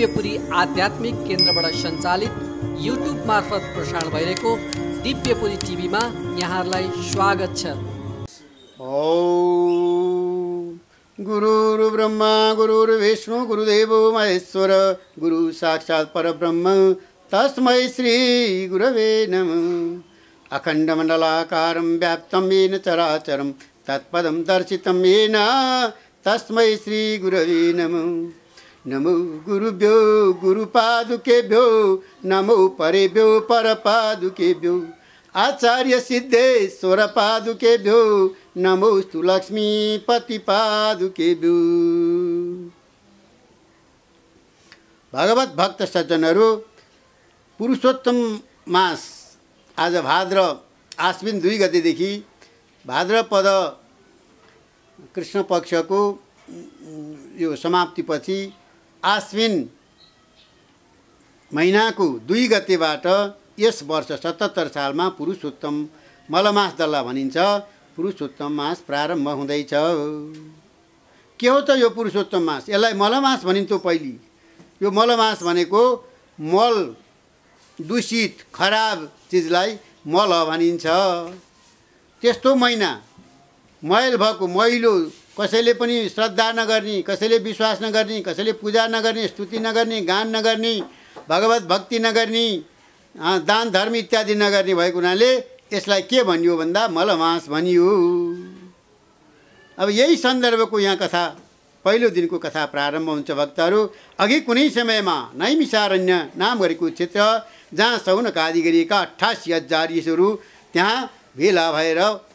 दिव्यपुरी आध्यात्मिक केन्द्रबाट सञ्चालित युट्युब मार्फत प्रसारण भइरहेको दिव्यपुरी टिभीमा यहाँहरूलाई स्वागत छ। ओम गुरुर् ब्रह्मा गुरुर्विष्णु गुरुदेवो महेश्वर गुरु साक्षात् परब्रह्म तस्मै श्री गुरवे नमः। अखण्डमण्डलाकारं व्याप्तं येन चराचरं तत्पदं दर्शितं येन तस्मै श्री गुरवे नमः। नमो गुरुभ्यो गुरुपादुकेभ्यो नमो परेभ्यो परपादुकेभ्यो आचार्य सिद्धेश्वर पादुकेभ्यो नमोस्तु लक्ष्मीपति पादुकेभ्यो। भगवत भक्त सज्जनहरू, पुरुषोत्तम मास आज भाद्र आश्विन 2 गतेदेखि भाद्रपद कृष्ण पक्षको यो समाप्तिपछि आश्विन महिनाको 2 गतेबाट यस वर्ष 77 सालमा पुरुषोत्तम मलमास दल्ला भनिन्छ। पुरुषोत्तम मास प्रारम्भ हुँदैछ। के हो त यो पुरुषोत्तम मास? यसलाई मलमास भनिन्थ्यो पहिले। यो मलमास भनेको मल दूषित खराब चिजलाई मल भनिन्छ। त्यस्तो महिना मैल भएको मैलो, कसैले पनि श्रद्धा नगर्ने, कसैले विश्वास नगर्ने, कसैले पूजा नगर्ने, स्तुति नगर्ने, गान नगर्ने, भगवत भक्ति नगर्ने, दान धर्म इत्यादि नगर्ने भएको हुनाले यसलाई के भनियो भन्दा मलमास भनियो। अब यही सन्दर्भको यहाँ कथा, पहिलो दिनको कथा प्रारम्भ हुन्छ। भक्तहरू, अघि कुनै समयमा नैमिषारण्य नाम गरेको क्षेत्र जहाँ शौनक आदि गरिएका 88,000 ऋषिहरू त्यहाँ भेला भएर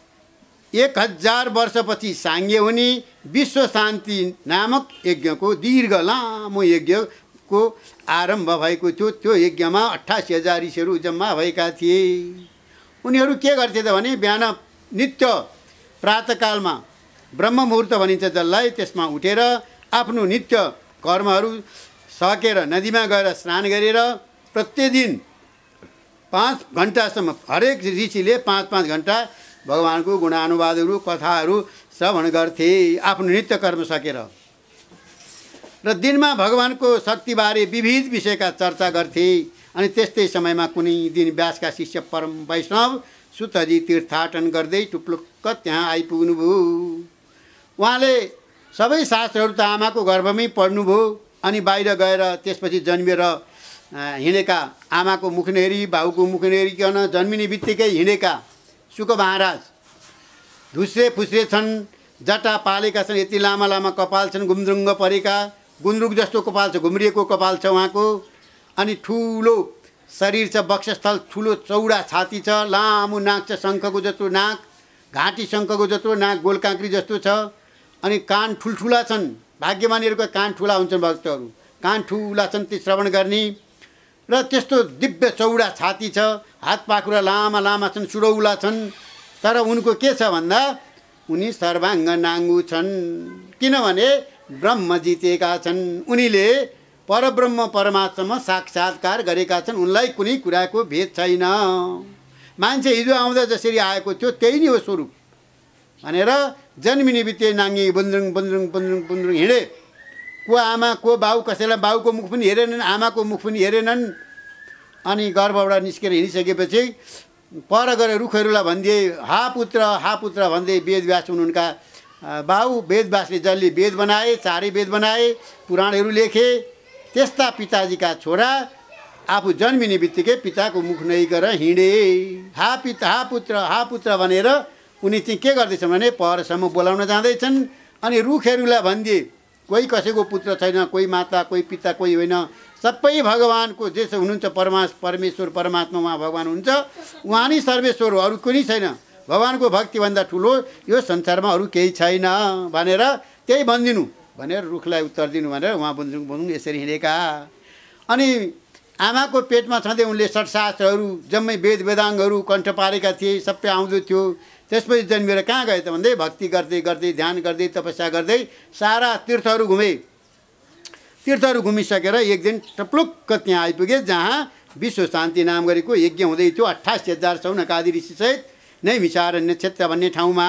1000 वर्षपछि साङ्गे हुने विश्व शान्ति नामक यज्ञको दीर्घ लामो यज्ञको आरम्भ भएको थियो। त्यो यज्ञमा 88,000 ऋषिहरू जम्मा भएका थिए। उनीहरू के गर्थे त भने बिहान नित्य प्रातःकालमा ब्रह्म मुहुर्त भनिन्छ जसलाई, त्यसमा उठेर आफ्नो नित्य कर्महरू सकेर नदीमा गएर स्नान गरेर प्रतिदिन 5 घण्टासम्म हरेक ऋषिले 5-5 घण्टा भगवानको गुणानुवादहरू कथाहरू श्रवण गर्थे आफ्नो नित्य कर्म सकेर, र दिनमा भगवानको शक्तिबारे विविध विषयका चर्चा गर्थे। अनि त्यस्तै समयमा कुनै दिन व्यासका शिष्य परम वैष्णव सुतजी तीर्थाटन गर्दै टुप्लुक्क त्यहाँ आइपुग्नुभयो। उहाँले सबै शास्त्रहरू त आमाको गर्भमै पढ्नुभयो। अनि बाहिर गएर त्यसपछि जन्मेर हिँडेका आमाको मुख नहेरी बाउको मुख नहेरिकन जन्मिने बित्तिकै हिँडेका शुक महाराज धुस्रे फुस्रे छन्, जटा पालेका छन्, यति लामा लामा कपाल छन्, गुन्द्रुङ्ग परेका, गुन्द्रुक जस्तो कपाल छ, घुम्रिएको कपाल छ उहाँको। अनि ठुलो शरीर छ, वक्षस्थल ठुलो चौडा छाती छ, लामो नाक छ, शङ्खको जस्तो नाक, घाँटी शङ्खको जस्तो नाक, गोलकाँक्री जस्तो छ। अनि कान ठुल्ठुला छन्, भाग्यमानीहरूको कान ठुला हुन्छन् भक्तहरू, कान ठुला छन् ती श्रवण गर्ने। र त्यस्तो दिव्य चौडा छाती छ, हात पाखुरा लामा लामा छन्, सुरौला छन्। तर उनको के छ भन्दा उनी सर्वाङ्ग नाङ्गु छन्, किनभने ब्रह्म जितेका छन्। उनीले परब्रह्म परमात्मा साक्षात्कार गरेका छन्। उनलाई कुनै कुराको भेद छैन। मान्छे हिजो आउँदा जसरी आएको थियो त्यही नै हो स्वरूप भनेर जन्मिने बित्तिकै नाङ्गी बुन्द्रुङ बुन्द्रुङ बुन्द्रुङ बुन्द्रुङ हिँडे। को आमा को बाउ, कसैलाई बाउको मुख पनि हेरेनन्, आमाको मुख पनि हेरेनन्। अनि गर्भबाट निस्केर हिँडिसकेपछि पर गएर रुखहरूलाई भनिदिए हा पुत्र भन्दै वेदव्यास हुन् उनका बाउ। वेदव्यासले जसले वेद बनाए, 4 वेद बनाए, पुराणहरू लेखे। त्यस्ता पिताजीका छोरा आफू जन्मिने बित्तिकै पिताको मुख नहेरिकन हिँडे। हा पुत्र भनेर उनी चाहिँ के गर्दैछन् भने परसम्म बोलाउन जाँदैछन्। अनि रुखहरूलाई भनिदिए कोही कसैको पुत्र छैन, कोही माता, कोही पिता, कोही होइन, सबै भगवानको जे हुनुहुन्छ परमेश्वर परमात्मा उहाँ भगवान हुन्छ, उहाँ नै सर्वेश्वर हो, अरू कुनै छैन। भगवानको भक्तिभन्दा ठुलो यो संसारमा अरू केही छैन भनेर त्यही भनिदिनु भनेर रुखलाई उत्तर दिनु भनेर उहाँ बुन्द्रुङ यसरी हिँडेका। अनि आमाको पेटमा छँदै उनले षट्शास्त्रहरू जम्मै वेद वेदाङ्गहरू कण्ठ पारेका थिए, सबै आउँदो थियो। त्यसपछि जन्मेर कहाँ गए त भन्दै भक्ति गर्दै गर्दै ध्यान गर्दै तपस्या गर्दै सारा तीर्थहरू घुमे। तीर्थहरू घुमिसकेर एक दिन टप्लुक्क त्यहाँ आइपुगे जहाँ विश्व शान्ति नाम गरेको यज्ञ हुँदै थियो। 88,000 शौनक आदि ऋषिसहित नैमिषारण्य क्षेत्र भन्ने ठाउँमा,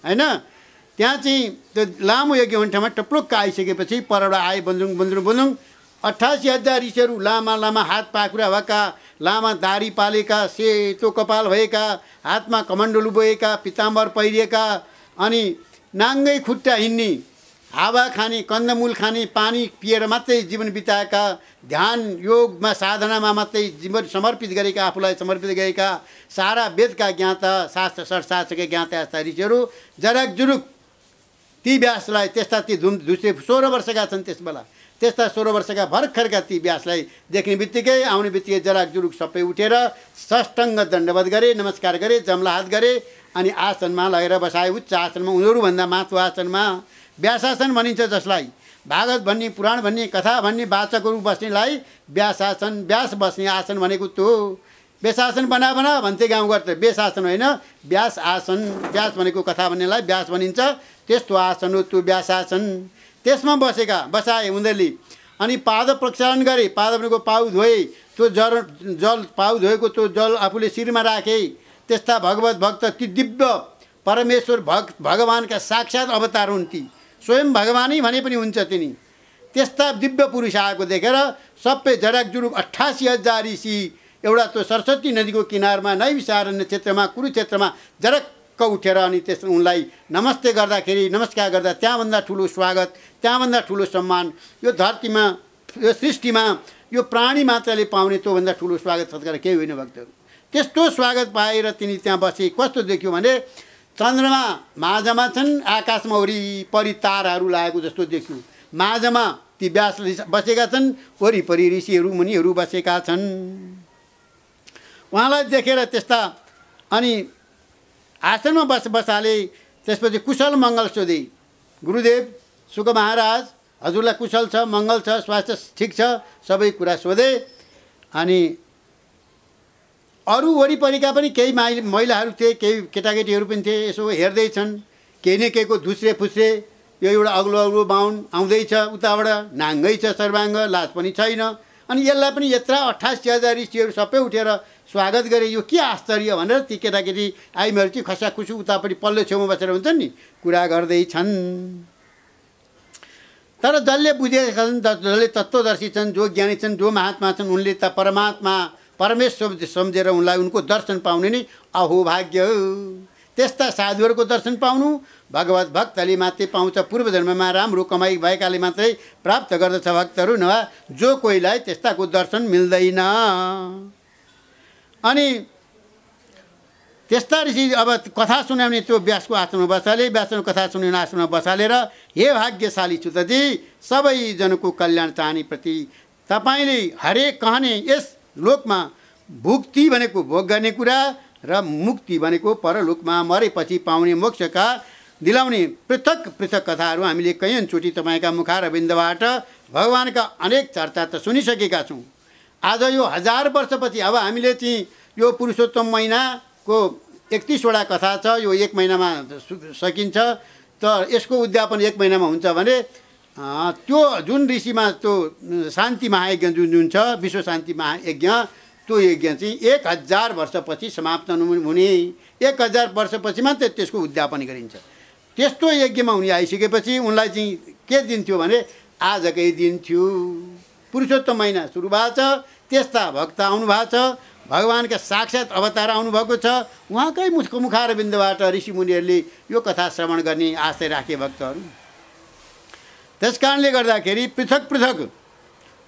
हैन। त्यहाँ चाहिँ त्यो लामो यज्ञ हुने ठाउँमा टप्लुक्क आइसकेपछि परबाट आए बुन्द्रुङ बुन्द्रुङ बुन्द्रुङ। 88,000 ऋषिहरू लामा लामा हात पाखुरा भएका, लामा दारी पालेका, सेतो कपाल भएका, हातमा कमण्डलु बोएका, पिताम्बर पहिरिएका, अनि नाङ्गै खुट्टा हिँड्ने, हावा खाने, कन्दमूल खाने, पानी पिएर मात्रै जीवन बिताएका, ध्यान योगमा साधनामा मात्रै जीवन समर्पित गरेका, आफूलाई समर्पित गरेका, सारा वेदका ज्ञाता, शास्त्र शास्त्रका ज्ञाता यस्ता ऋषिहरू जरकजुरुक ती व्यासलाई, त्यस्ता ती धुस्रे 16 वर्षका छन् त्यस बेला, त्यस्ता 16 वर्षका भर्खरका ती व्यासलाई देख्ने बित्तिकै, आउने बित्तिकै जराकजुरुक सबै उठेर साष्टाङ्ग दण्डवत गरे, नमस्कार गरे, जम्ला हात गरे, अनि आसनमा लगेर बसाए, उच्च आसनमा, उनीहरूभन्दा माथि आसनमा। व्यासासन भनिन्छ जसलाई, भागवत भन्ने, पुराण भन्ने, कथा भन्ने वाचकहरू बस्नेलाई व्यासासन, व्यास बस्ने आसन भनेको त्यो। व्यासासन बना भन्थे गाउँघर त, व्यासासन होइन, व्यास आसन, व्यास भनेको कथा भन्नेलाई व्यास भनिन्छ, त्यस्तो आसन हो त्यो व्यासासन। त्यसमा बसाए उनीहरूले, अनि पाद प्रक्षालन गरे, पाद भनेको पाउ धोए, त्यो जल पाउ धोएको त्यो जल आफूले शिरमा राखे। त्यस्ता भगवत भक्त, ती दिव्य परमेश्वर भगवानका साक्षात् अवतार हुन्, ती स्वयं भगवानै भने पनि हुन्छ तिनी। त्यस्ता दिव्य पुरुष आएको देखेर सबै जराकजुरुक 88,000 ऋषि एउटा त्यो सरस्वती नदीको किनारमा नैविसारण्य क्षेत्रमा, कुरुक्षेत्रमा जरक्क उठेर अनि त्यस उनलाई नमस्ते गर्दाखेरि, नमस्कार गर्दा त्यहाँभन्दा ठुलो स्वागत, त्यहाँभन्दा ठुलो सम्मान यो धरतीमा, यो सृष्टिमा, यो प्राणी मात्रले पाउने त्योभन्दा ठुलो स्वागत सत्कार केही होइन भक्तहरू। त्यस्तो स्वागत पाएर तिनी त्यहाँ बसे। कस्तो देख्यो भने चन्द्रमा माझमा छन्, आकाशमा वरिपरि ताराहरू लागेको जस्तो देख्यो। माझमा ती व्यास बसेका छन्, वरिपरि ऋषिहरू मुनिहरू बसेका छन्। उहाँलाई देखेर त्यस्ता अनि आसनमा बसाले। त्यसपछि कुशल मङ्गल सोधे, गुरुदेव सुक महाराज हजुरलाई कुशल छ, मङ्गल छ, स्वास्थ्य ठिक छ, सबै कुरा सोधे। अनि अरू वरिपरिका पनि केही महिलाहरू थिए, केही केटाकेटीहरू पनि थिए, यसो हेर्दैछन्। केही न केहीको धुस्रे फुस्रे, यो एउटा अग्लो अग्लो बाहुन आउँदैछ, उताबाट नाङ्गै छ सर्वाङ्ग, लाज पनि छैन। अनि यसलाई पनि यत्र 88,000 ऋषिहरू सबै उठेर स्वागत गरे। यो के आश्चर्य भनेर ती केटाकेटी आइमेहरू चाहिँ खसाखुसु उतापट्टि पल्लो छेउमा बसेर हुन्छन् नि, कुरा गर्दैछन्। तर जसले बुझेका छन्, जसले तत्त्वदर्शी छन्, जो ज्ञानी छन्, जो महात्मा छन्, उनले त परमात्मा परमेश्वर सम्झेर उनलाई उनको दर्शन पाउने नै अहोभाग्य हो। त्यस्ता साधुहरूको दर्शन पाउनु भगवत भक्तले मात्रै पाउँछ। पूर्व जन्ममा राम्रो कमाइ भएकाले मात्रै प्राप्त गर्दछ भक्तहरू, नभए जो कोहीलाई त्यस्ताको दर्शन मिल्दैन। अनि त्यस्ता ऋषि अब कथा सुनाउने त्यो व्यासको आश्रममा बसाले, व्यासको कथा सुनाउने आश्रममा बसालेर, हे भाग्यशाली सुतजी, सबैजनको कल्याण चाहने प्रति तपाईँले हरेक कहने यस लोकमा भुक्ति भनेको भोग गर्ने कुरा र मुक्ति भनेको परलोकमा मरेपछि पाउने मोक्षका दिलाउने पृथक पृथक कथाहरू हामीले कैयनचोटि तपाईँका मुखारविन्दबाट भगवानका अनेक चर्चा त सुनिसकेका छौँ। आज यो 1000 वर्षपछि अब हामीले चाहिँ यो पुरुषोत्तम महिनाको 31वटा कथा छ, यो 1 महिनामा सकिन्छ। त यसको उद्यापन 1 महिनामा हुन्छ भने त्यो जुन ऋषिमा त्यो शान्ति महायज्ञ जुन छ, विश्व शान्ति महायज्ञ, त्यो यज्ञ चाहिँ 1000 वर्षपछि समाप्त हुने, 1000 वर्षपछि मात्रै त्यसको उद्यापन गरिन्छ। त्यस्तो यज्ञमा उनी आइसकेपछि उनलाई चाहिँ के दिन थियो भने आजकै दिन थियो। पुरुषोत्तम महिना सुरु भएको छ, त्यस्ता भक्त आउनु भएको छ, भगवानका साक्षात् अवतार आउनुभएको छ। उहाँकै मुखारविन्दबाट ऋषिमुनिहरूले यो कथा श्रवण गर्ने आशय राखे भक्तहरू। त्यस कारणले गर्दाखेरि पृथक पृथक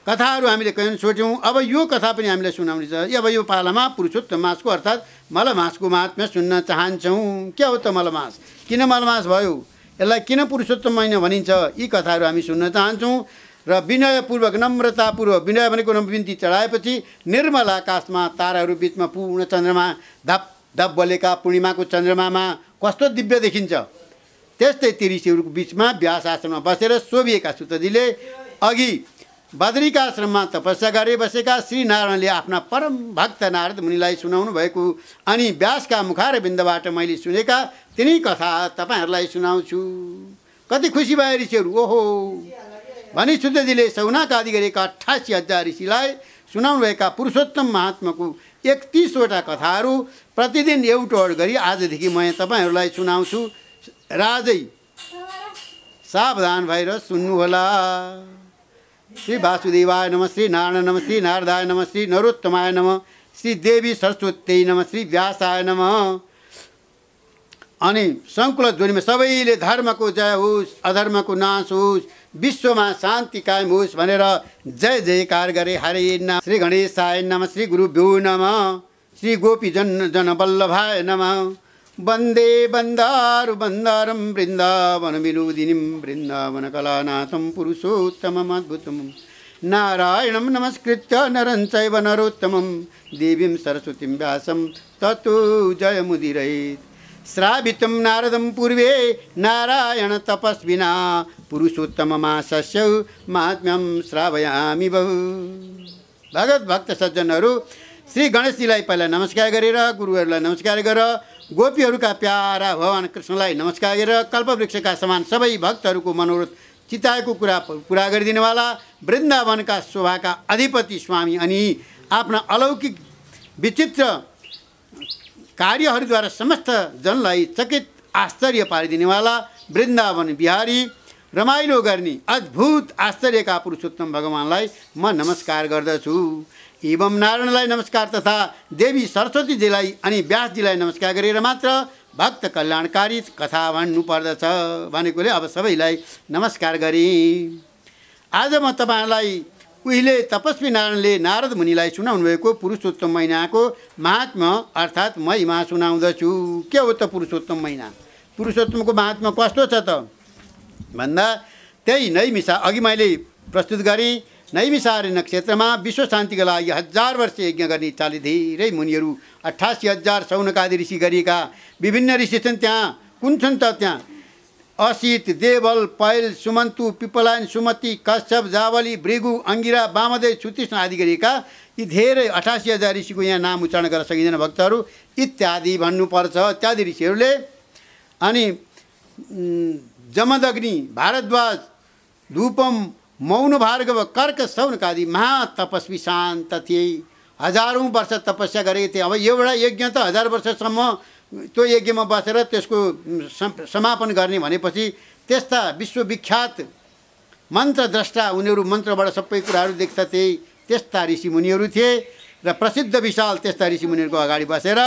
कथाहरू हामीले कैयन सोच्यौँ। अब यो कथा पनि हामीले सुनाउने छ। अब यो पालामा पुरुषोत्तम मासको अर्थात् मलमासको महात्म्य सुन्न चाहन्छौँ। के हो त मलमास, किन मलमास भयो, यसलाई किन पुरुषोत्तम महिना भनिन्छ, यी कथाहरू हामी सुन्न चाहन्छौँ। र विनयपूर्वक, नम्रतापूर्वक, विनय भनेको बिन्ती चढाएपछि निर्मल आकाशमा ताराहरू बिचमा पूर्ण चन्द्रमा धप धप बलेका पूर्णिमाको चन्द्रमामा कस्तो दिव्य देखिन्छ, त्यस्तै ती ऋषिहरूको बिचमा व्यास आश्रममा बसेर शोभिएका सुतजीले अघि बद्रीका आश्रममा तपस्या गरे बसेका श्री नारायणले आफ्ना परम भक्त नारद मुनिलाई सुनाउनु भएको अनि व्यासका मुखारविन्दबाट मैले सुनेका तिनै कथा तपाईँहरूलाई सुनाउँछु। कति खुसी भए ऋषिहरू। ओहो भनी सुतजीले सौनाक आदि गरेका 88,000 ऋषिलाई सुनाउनुभएका पुरुषोत्तम महात्माको 31वटा कथाहरू प्रतिदिन एउटा गरी आजदेखि म तपाईँहरूलाई सुनाउँछु। राजै सावधान भएर सुन्नुहोला। श्री वासुदेवाय नमः, श्री नारायण नमः, श्री नारदाय नमः, श्री नरोत्तमाय नमः, श्री देवी सरस्वती नमः, श्री व्यासाय नमः। अनि सङ्कुल ध्वनिमा सबैले धर्मको जय होस्, अधर्मको नाश होस्, विश्वमा शान्ति कायम होस् भनेर जय जयकार गरे। हरे नमः, श्री गणेशाय नमः, श्री गुरुभ्यो नमः, श्री गोपीजन वल्लभाय नमः। वन्दे वन्दारु वन्दारं वृन्दावन विनोदिनीं वृन्दावन कलानाथं पुरुषोत्तमम् अद्भुतं नारायणं नमस्कृत्य नरं चैव नरोत्तमं देवीं सरस्वतीं व्यासं ततो जयमुदीरयेत्। श्रावितं नारदं पूर्वे नारायण तपस्विना पुरुषोत्तममासस्य महात्म्यं श्रावयामि बहु। भगत भक्त सज्जनहरू, श्री गणेशजीलाई पहिला नमस्कार गरेर, गुरुहरूलाई नमस्कार गरेर, गोपीहरूका प्यारा भगवान कृष्णलाई नमस्कार गरेर, कल्पवृक्षका समान सबै भक्तहरूको मनोरथ चिताएको कुरा पुरा गरिदिनेवाला वृन्दावनका शोभाका अधिपति स्वामी अनि आफ्ना अलौकिक विचित्र कार्यहरूद्वारा समस्त जनलाई चकित आश्चर्य पारिदिनेवाला वृन्दावन बिहारी, रमाइलो गर्ने अद्भुत आश्चर्यका पुरुषोत्तम भगवानलाई म नमस्कार गर्दछु। एवं नारायणलाई नमस्कार तथा देवी सरस्वतीजीलाई अनि व्यासजीलाई नमस्कार गरेर मात्र भक्त कल्याणकारी कथा भन्नु पर्दछ भनेकोले अब सबैलाई नमस्कार गरेँ। आज म तपाईँहरूलाई उहिले तपस्वी नारायणले नारद मुनिलाई सुनाउनु भएको पुरुषोत्तम महिनाको महात्म्य अर्थात् महिमा सुनाउँदछु। के हो त पुरुषोत्तम महिना? पुरुषोत्तमको महात्म्य कस्तो छ त भन्दा त्यही नैमिषा, अघि मैले प्रस्तुत गरेँ, नैमिषारण्य क्षेत्रमा विश्व शान्तिका लागि 1000 वर्ष यज्ञ गर्ने इच्छाले धेरै मुनिहरू 88,000 सौनकादि ऋषि गरिएका विभिन्न ऋषि छन्। त्यहाँ कुन छन् त? त्यहाँ असित, देवल, पैल, सुमन्तु, पिपलायन, सुमति, कश्यप, जावली, भृगु, अङ्गिरा, वामदेव, सुतीष्ण आदि गरिएका यी धेरै 88,000 ऋषिको यहाँ नाम उच्चारण गर्न सकिँदैन भक्तहरू इत्यादि भन्नुपर्छ। इत्यादि ऋषिहरूले अनि जमदग्नि, भारद्वाज, धूपम, मौन भार्गव, कर्क, सौनकादि महातपस्वी शान्त थिए। 1000औं वर्ष तपस्या गरेको थिए। अब एउटा यज्ञ त 1000 वर्षसम्म त्यो यज्ञमा बसेर त्यसको समापन गर्ने भनेपछि त्यस्ता विश्वविख्यात मन्त्रद्रष्टा उनीहरू मन्त्रबाट सबै कुराहरू देख्दथे त्यस्ता ऋषिमुनिहरू थिए र प्रसिद्ध विशाल त्यस्ता ऋषिमुनिहरूको अगाडि बसेर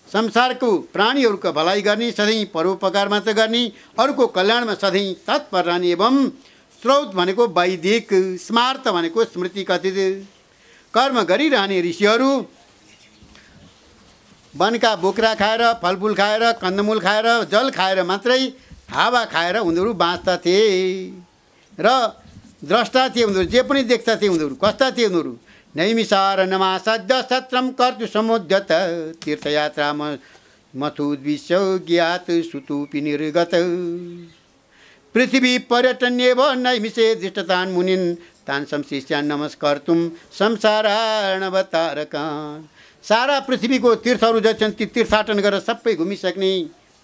संसारको प्राणीहरूको भलाइ गर्ने, सधैँ परोपकार मात्र गर्ने, अरूको कल्याणमा सधैँ तत्पर रहने एवं स्रोत भनेको वैदिक, स्मार्त भनेको स्मृति कथित कर्म गरिरहने ऋषिहरू वनका बोक्रा खाएर, फलफुल खाएर, कन्दमूल खाएर, जल खाएर मात्रै, हावा खाएर उनीहरू बाँच्दथे र द्रष्टा थिए। उनीहरू जे पनि देख्दथे। उनीहरू कस्ता थिए? उनीहरू नैमिषारण्यमा सद्य सत्रम कर्तु समुद्यत तीर्थयात्रा मथुद्विश्य ज्ञात सुतुपि निर्गत पृथ्वी पर्यटन्येव नैमिषे दृष्टतान् मुनिन् तान् संशिष्यान् नमस्कर्तुं संसारार्णवतारकान्। सारा पृथ्वीको तीर्थहरू जति छन् ती तीर्थाटन गरेर सबै घुमिसक्ने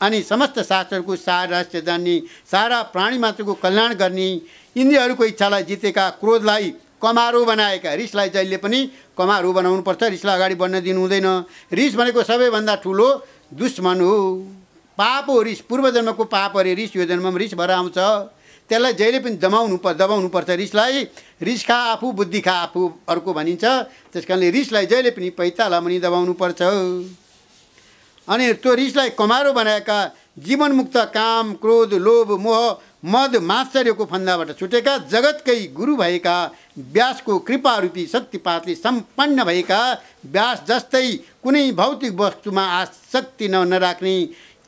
अनि समस्त शास्त्रहरूको सार रहस्य जान्ने, सारा प्राणी मात्रको कल्याण गर्ने, इन्द्रियहरूको इच्छालाई जितेका, क्रोधलाई कमारो बनाएका, रिसलाई जहिले पनि कमारो बनाउनुपर्छ, रिसलाई अगाडि बढ्न दिनु हुँदैन। रिस भनेको सबैभन्दा ठुलो दुश्मन हो, पाप हो। रिस पूर्व जन्मको पाप अरे रिस यो जन्ममा रिस भएर आउँछ। त्यसलाई जहिले पनि दबाउनुपर्छ रिसलाई। रिस खा आफू, बुद्धि खा आफू अर्को भनिन्छ। त्यस कारणले रिसलाई जहिले पनि पैताला पनि दबाउनुपर्छ। अनि त्यो रिसलाई कमारो बनाएका जीवनमुक्त काम, क्रोध, लोभ, मोह, मद, मात्सर्यको फन्दाबाट छुटेका, जगतकै गुरु भएका, व्यासको कृपारूपी शक्तिपातले सम्पन्न भएका, व्यास जस्तै कुनै भौतिक वस्तुमा आसक्ति नराख्ने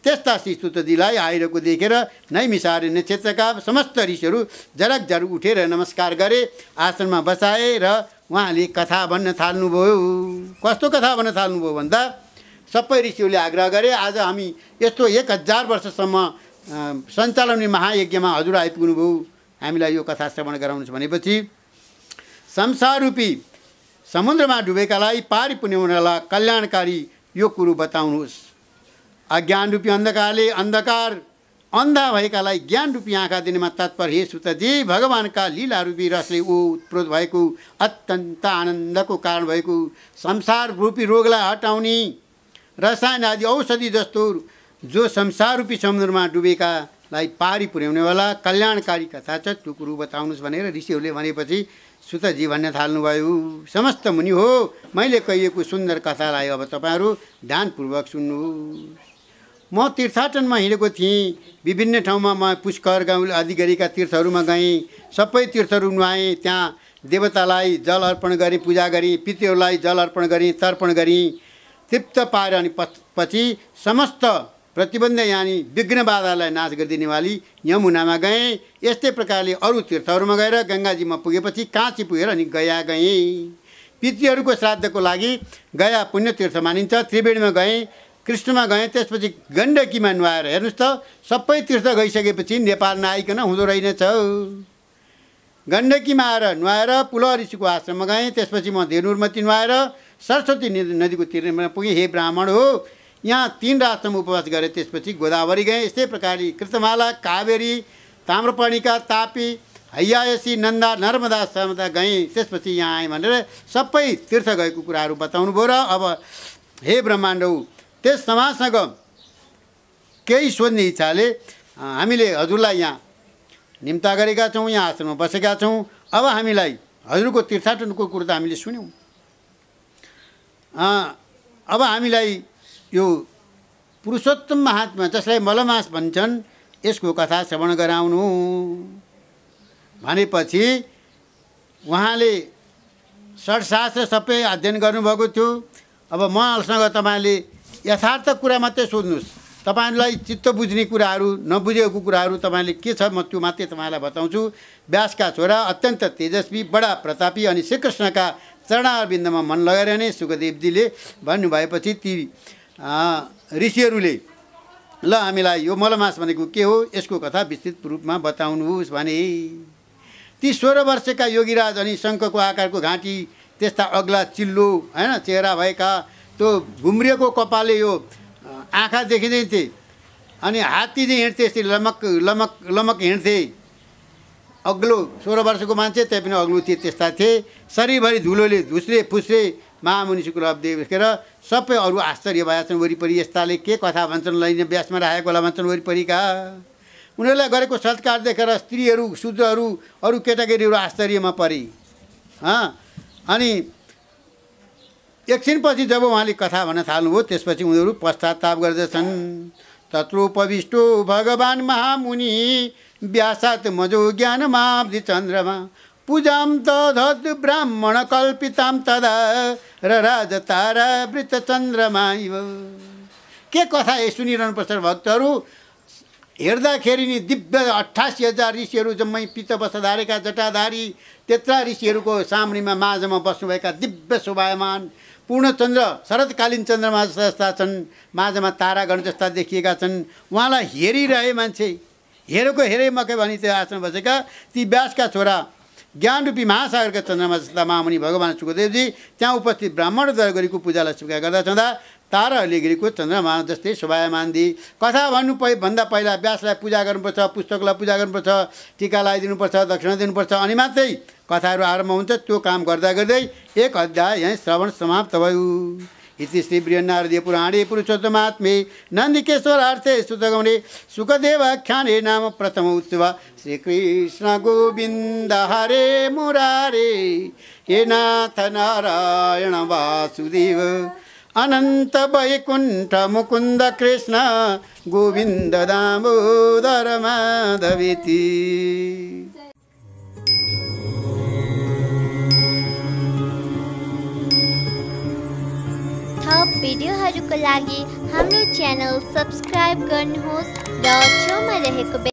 त्यस्ता श्रीस्तुतजीलाई आइरहेको देखेर नैमिषारण्य क्षेत्रका समस्त ऋषिहरू जरक जरक उठेर नमस्कार गरे, आसनमा बसाए र उहाँले कथा भन्न थाल्नुभयो। कस्तो कथा भन्न थाल्नुभयो भन्दा सबै ऋषिहरूले आग्रह गरे, आज हामी यस्तो 1000 वर्षसम्म सञ्चालन महायज्ञमा हजुर आइपुग्नु भयो, हामीलाई यो कथा श्रवण गराउनुहोस् भनेपछि संसाररूपी समुद्रमा डुबेकालाई पारी पुर्याउनलाई कल्याणकारी यो कुरो बताउनुहोस्। अज्ञान रूपी अन्धकारले अन्धा भएकालाई ज्ञान रूपी आँखा दिनेमा तत्पर हे सुतजी, भगवानका लीला रूपी रसले उत्प्रोत भएको अत्यन्त आनन्दको कारण भएको संसार रूपी रोगलाई हटाउने रसायन आदि औषधि जस्तो जो संसार रूपी समुद्रमा डुबेकालाई पारी पुर्याउनेवाला कल्याणकारी कथा छ, त्यो कुरो बताउनुहोस् भनेर ऋषिहरूले भनेपछि सुतजी भन्न थाल्नुभयो, समस्त मुनि हो, मैले कहिएको सुन्दर कथालाई अब तपाईँहरू ध्यानपूर्वक सुन्नुहोस्। म तीर्थाटनमा हिँडेको थिएँ, विभिन्न ठाउँमा म पुष्कर गाउँ आदि गरीका तीर्थहरूमा गएँ, सबै तीर्थहरू नुहाएँ, त्यहाँ देवतालाई जल अर्पण गरेँ, पूजा गरेँ, पितृहरूलाई जल अर्पण गरेँ, तर्पण गरेँ, तृप्त पाएर अनि पछि समस्त प्रतिबन्ध यानी विघ्न बाधालाई नाश गरिदिनेवाली यमुनामा गएँ। यस्तै प्रकारले अरू तीर्थहरूमा गएर गङ्गाजीमा पुगेपछि काँची पुगेर अनि गया गएँ। पितृहरूको श्राद्धको लागि गया पुण्य तीर्थ मानिन्छ। त्रिवेणीमा गएँ, कृष्णमा गएँ, त्यसपछि गण्डकीमा नुहाएर हेर्नुहोस् त, सबै तीर्थ गइसकेपछि नेपाल नआइकन हुँदो रहेनछ। गण्डकीमा आएर नुहाएर पुलह ऋषिको आश्रममा गएँ, त्यसपछि म धेनुरमती नुहाएर सरस्वती नदीको तीरमा पुगेँ। हे ब्राह्मण हो, यहाँ 3 रातसम्म उपवास गरेँ, त्यसपछि गोदावरी गएँ। यस्तै प्रकारले कृतमाला, कावेरी, ताम्रपर्णिका, तापी, हैयायसी, नन्दा, नर्मदा सर्मदा गएँ, त्यसपछि यहाँ आएँ भनेर सबै तीर्थ गएको कुराहरू बताउनु भयो। र अब हे ब्रह्माण्ड हो, त्यस समाजसँग केही सोध्ने इच्छाले हामीले हजुरलाई यहाँ निम्ता गरेका छौँ, यहाँ आश्रममा बसेका छौँ। अब हामीलाई हजुरको तीर्थाटनको कुरो त हामीले सुन्यौँ, अब हामीलाई यो पुरुषोत्तम महात्मा जसलाई मलमास भन्छन् यसको कथा श्रवण गराउनु भनेपछि उहाँले षड्शास्त्र सबै अध्ययन गर्नुभएको थियो। अब मसँग तपाईँले यथार्थ कुरा मात्रै सोध्नुहोस्, तपाईँलाई चित्त बुझ्ने कुराहरू, नबुझेको कुराहरू तपाईँले के छ म त्यो मात्रै तपाईँलाई बताउँछु। व्यासका छोरा अत्यन्त तेजस्वी, बडा प्रतापी अनि श्रीकृष्णका चरणारविन्दमा मन लगाएर नै सुखदेवजीले भन्नुभएपछि ती ऋषिहरूले ल हामीलाई यो मलमास भनेको के हो, यसको कथा विस्तृत रूपमा बताउनुहोस् भने ती 16 वर्षका योगीराज अनि शङ्खको आकारको घाँटी, त्यस्ता अग्ला चिल्लो हैन चेहरा भएका, त्यो घुम्रिएको कपालले यो आँखा देखिँदै थिए अनि हात्ती चाहिँ हिँड्थे, यसरी लमक लमक लमक हिँड्थे। अग्लो 16 वर्षको मान्छे त्यही पनि अग्लो थिए, त्यस्ता थिए। शरीरभरि धुलोले धुस्रे फुस्रे महामुनिषीको लब्धे देखेर सबै अरू आश्चर्य भएका छन्। वरिपरि यस्ताले के कथा भन्छन्, लैने व्यासमा राखेको होला भन्छन् वरिपरिका। उनीहरूलाई गरेको सत्कार देखेर स्त्रीहरू, शूद्रहरू, अरू केटाकेटीहरू आश्चर्यमा परे। अनि एकछिनपछि जब उहाँले कथा भन्न थाल्नुभयो, त्यसपछि उनीहरू पश्चाताप गर्दछन्। तत्रोपविष्टो भगवान् महामुनि व्यासात् मजो ज्ञानमाब्धि चन्द्रमा पूजां तदद् ब्राह्मण कल्पितां तदा राज तारा वृत्त चन्द्रमा इव। के कथा ए सुनिरहनुपर्छ भक्तहरू। हेर्दाखेरि नि दिव्य 88,000 ऋषिहरू जम्मै पित्त वस्त्रधारेका जटाधारी, त्यत्रा ऋषिहरूको सामुन्नीमा माझमा बस्नुभएका दिव्य शोभायमान पूर्णचन्द्र शरदकालीन चन्द्रमा जस्ता छन्, माझमा तारागण जस्ता देखिएका छन्। उहाँलाई हेरिरहे मान्छे, हेरेको हेरे मकै भनी त्यो आश्रम बसेका ती व्यासका छोरा ज्ञानरूपी महासागरका चन्द्रमा जस्ता महामुनि भगवान् सुखदेवजी त्यहाँ उपस्थित ब्राह्मणद्वारा गरेको पूजालाई स्वीकार गर्दा छँदा ताराहरूले गिरेको चन्द्रमा जस्तै शोभायमान दिए। कथा भन्दा पहिला व्यासलाई पूजा गर्नुपर्छ, पुस्तकलाई पूजा गर्नुपर्छ, टीका लगाइदिनुपर्छ, दक्षिणा दिनुपर्छ, अनि मात्रै कथाहरू आरम्भ हुन्छ। त्यो काम गर्दा गर्दै 1 अध्याय यहीँ श्रवण समाप्त भयो। इति श्री बृहन्नारदीय पुराणे पुरुषोत्तमात्मे नन्दिकेश्वरार्थे सुतगमने सुखदेवाख्याने नाम प्रथम उत्सव श्रीकृष्ण गोविन्द हरे मुरारे हे नाथ नारायण वासुदेव अनंत वैकुंठ मुकुंद कृष्ण गोविंद दामोदर माधवेति। थप भिडियोहरूको लागि हाम्रो च्यानल सब्स्क्राइब गर्नुहोस् र छेउमा रहेको